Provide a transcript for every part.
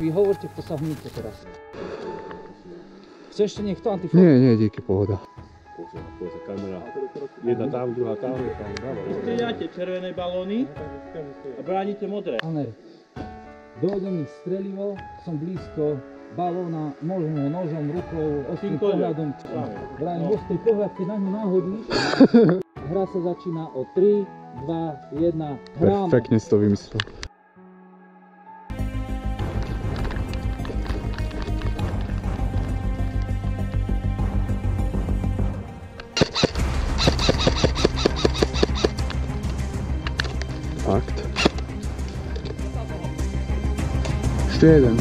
Vy hovorte, posahnite teraz. Chce ešte niekto antifón? Nie, díky, pohoda. Pozor, kamera. Jedna tam, druhá tam. Strieľate červené balóny a bránite modré. Aner, dojde mi strelivo, som blízko balóna, môžem ho nožom, rukou, ostrým pohľadom. Vrajím ostrý pohľad, keď na ňu náhodíš. Hra sa začína o 3, 2, 1, hráme. Perfektne si to vymyslel. Fakt. Ešte jeden.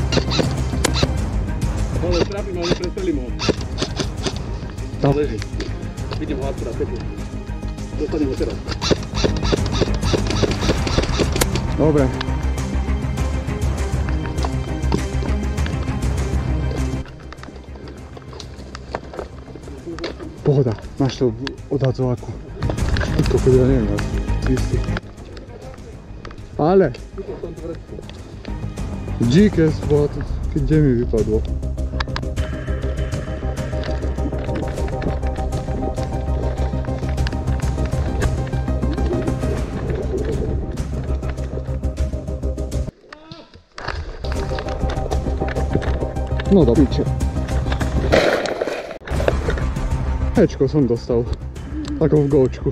Ale trápim, ale neprestrelím ho. Tam leží. Vidím ho akurát pekne. Dostanem ho teraz. Dobre. Pohoda, máš to odhadzovaku. Kokos, ja neviem, istý. Ale GKS bola to, kde mi vypadlo. No do piče. Hečko som dostal, ako v góčku.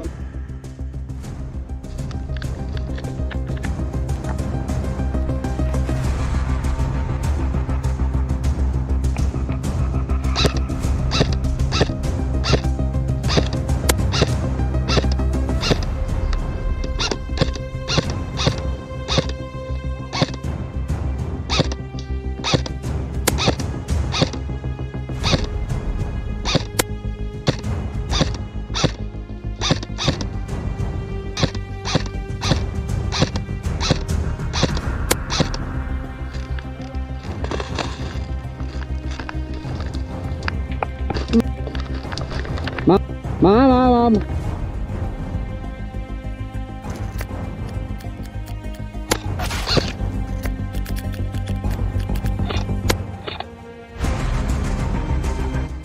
Mám.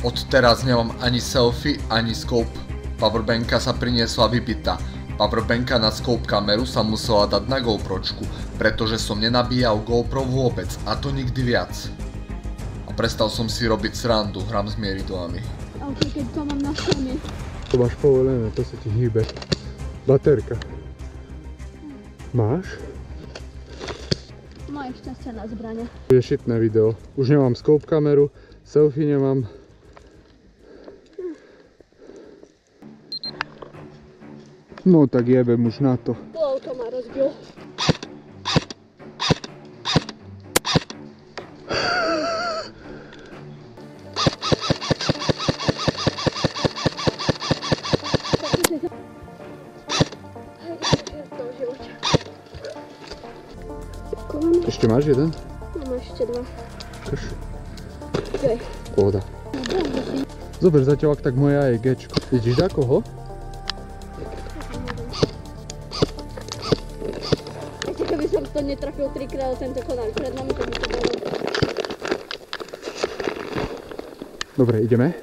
Odteraz nemám ani selfie, ani scope. Powerbanka sa priniesla vypitá. Powerbanka na scope kameru sa musela dať na GoPročku, pretože som nenabíjal GoPro vôbec, a to nikdy viac. A prestal som si robiť srandu, hrám s mieridlami. Ale keď to mám na strane. To máš povolené, to sa ti hýbe. Baterka. Máš? Moje šťastie na zbrane. Bude šitné video. Už nemám scope kameru, selfie nemám. No tak jebem už na to. Auto ma rozbil. Ešte máš jeden? Mám ešte dva. Kaž. Dve. Pohoda. Zober zatiaľ, ak tak moja je Gčko. Vidíš za koho? Ešte keby som to netrafil 3-krát tento konár pred nami, to by to bolo. Dobre, ideme.